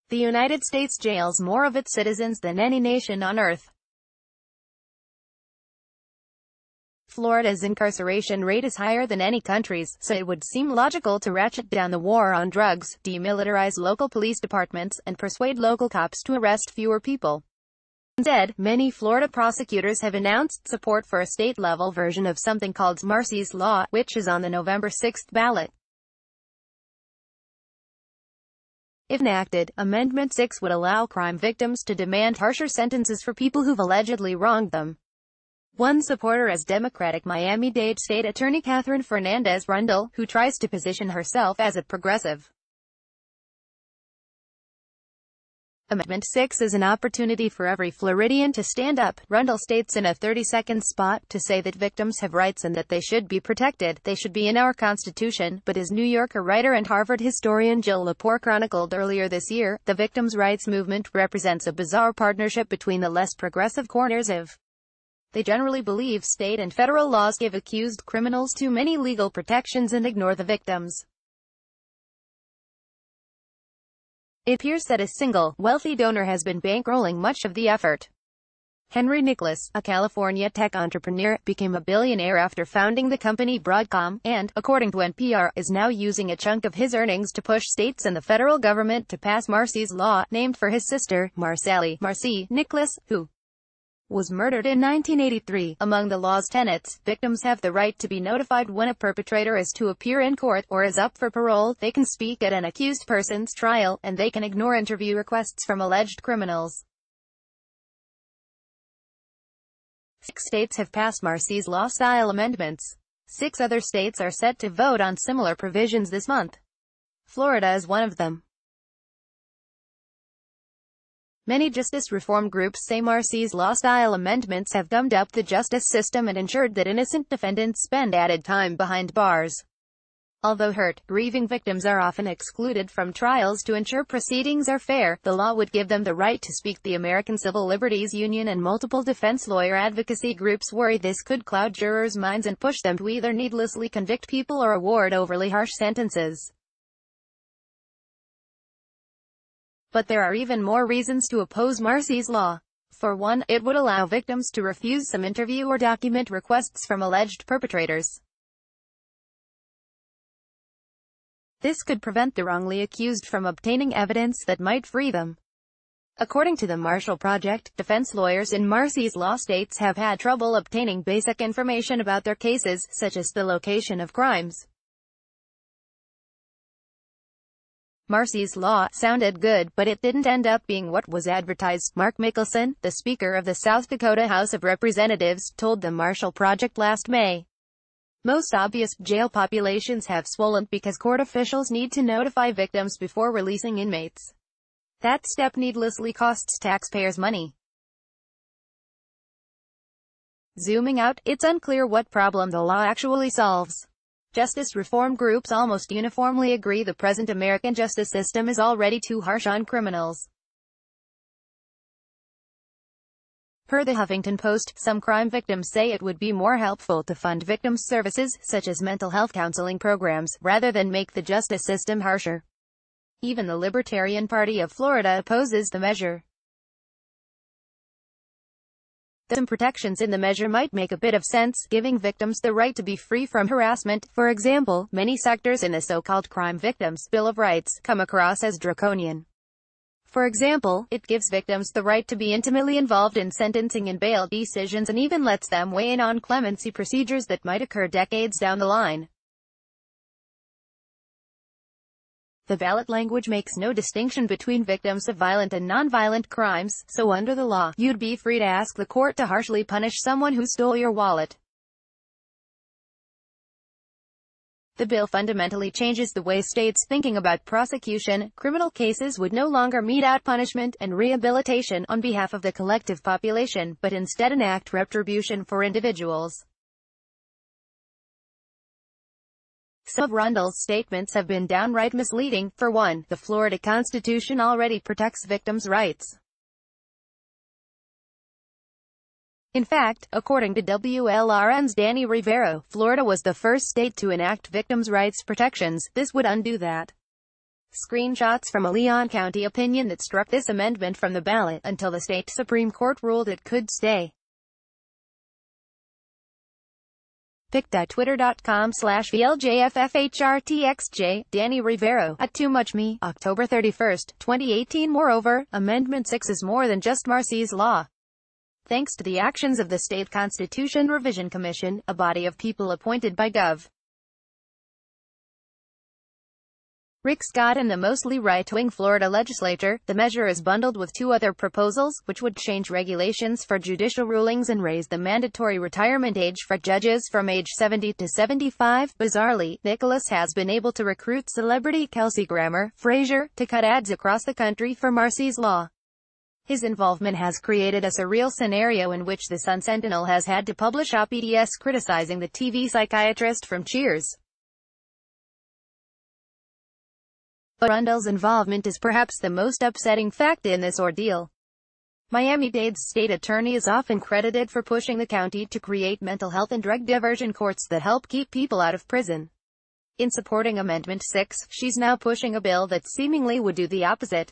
The United States jails more of its citizens than any nation on earth. Florida's incarceration rate is higher than any country's, so it would seem logical to ratchet down the war on drugs, demilitarize local police departments, and persuade local cops to arrest fewer people. Instead, many Florida prosecutors have announced support for a state-level version of something called Marsy's Law, which is on the November 6 ballot. If enacted, Amendment 6 would allow crime victims to demand harsher sentences for people who've allegedly wronged them. One supporter is Democratic Miami-Dade State Attorney Catherine Fernandez-Rundle, who tries to position herself as a progressive. Amendment 6 is an opportunity for every Floridian to stand up, Rundle states in a 30-second spot, to say that victims have rights and that they should be protected. They should be in our Constitution. But as New Yorker writer and Harvard historian Jill Lepore chronicled earlier this year, the victims' rights movement represents a bizarre partnership between the less progressive corners of. They generally believe state and federal laws give accused criminals too many legal protections and ignore the victims. It appears that a single, wealthy donor has been bankrolling much of the effort. Henry Nicholas, a California tech entrepreneur, became a billionaire after founding the company Broadcom, and, according to NPR, is now using a chunk of his earnings to push states and the federal government to pass Marsy's Law, named for his sister, Marcy Nicholas, who was murdered in 1983. Among the law's tenets, victims have the right to be notified when a perpetrator is to appear in court, or is up for parole, they can speak at an accused person's trial, and they can ignore interview requests from alleged criminals. 6 states have passed Marsy's Law-style amendments. 6 other states are set to vote on similar provisions this month. Florida is one of them. Many justice reform groups say Marsy's Law-style amendments have gummed up the justice system and ensured that innocent defendants spend added time behind bars. Although hurt, grieving victims are often excluded from trials to ensure proceedings are fair, the law would give them the right to speak. The American Civil Liberties Union and multiple defense lawyer advocacy groups worry this could cloud jurors' minds and push them to either needlessly convict people or award overly harsh sentences. But there are even more reasons to oppose Marsy's Law. For one, it would allow victims to refuse some interview or document requests from alleged perpetrators. This could prevent the wrongly accused from obtaining evidence that might free them. According to the Marshall Project, defense lawyers in Marsy's Law states have had trouble obtaining basic information about their cases, such as the location of crimes. Marsy's Law sounded good, but it didn't end up being what was advertised. Mark Mickelson, the Speaker of the South Dakota House of Representatives, told the Marshall Project last May. Most obvious, jail populations have swollen because court officials need to notify victims before releasing inmates. That step needlessly costs taxpayers money. Zooming out, it's unclear what problem the law actually solves. Justice reform groups almost uniformly agree the present American justice system is already too harsh on criminals. Per the Huffington Post, some crime victims say it would be more helpful to fund victims' services, such as mental health counseling programs, rather than make the justice system harsher. Even the Libertarian Party of Florida opposes the measure. Some protections in the measure might make a bit of sense, giving victims the right to be free from harassment. For example, many sectors in the so-called Crime Victims' Bill of Rights come across as draconian. For example, it gives victims the right to be intimately involved in sentencing and bail decisions and even lets them weigh in on clemency procedures that might occur decades down the line. The ballot language makes no distinction between victims of violent and non-violent crimes, so under the law, you'd be free to ask the court to harshly punish someone who stole your wallet. The bill fundamentally changes the way states thinking about prosecution. Criminal cases would no longer mete out punishment and rehabilitation on behalf of the collective population, but instead enact retribution for individuals. Some of Rundle's statements have been downright misleading. For one, the Florida Constitution already protects victims' rights. In fact, according to WLRN's Danny Rivero, Florida was the first state to enact victims' rights protections. This would undo that. Screenshots from a Leon County opinion that struck this amendment from the ballot, until the state Supreme Court ruled it could stay. pic.twitter.com/VLJFFHRTXJ, Danny Rivero, @TooMuchMe, October 31, 2018. Moreover, Amendment 6 is more than just Marcy's law. Thanks to the actions of the State Constitution Revision Commission, a body of people appointed by Gov. Rick Scott and the mostly right-wing Florida legislature, the measure is bundled with two other proposals, which would change regulations for judicial rulings and raise the mandatory retirement age for judges from age 70 to 75. Bizarrely, Nicholas has been able to recruit celebrity Kelsey Grammer, Frazier, to cut ads across the country for Marcy's law. His involvement has created a surreal scenario in which the Sun-Sentinel has had to publish op-eds criticizing the TV psychiatrist from Cheers. Arundel's involvement is perhaps the most upsetting fact in this ordeal. Miami-Dade's state attorney is often credited for pushing the county to create mental health and drug diversion courts that help keep people out of prison. In supporting Amendment 6, she's now pushing a bill that seemingly would do the opposite.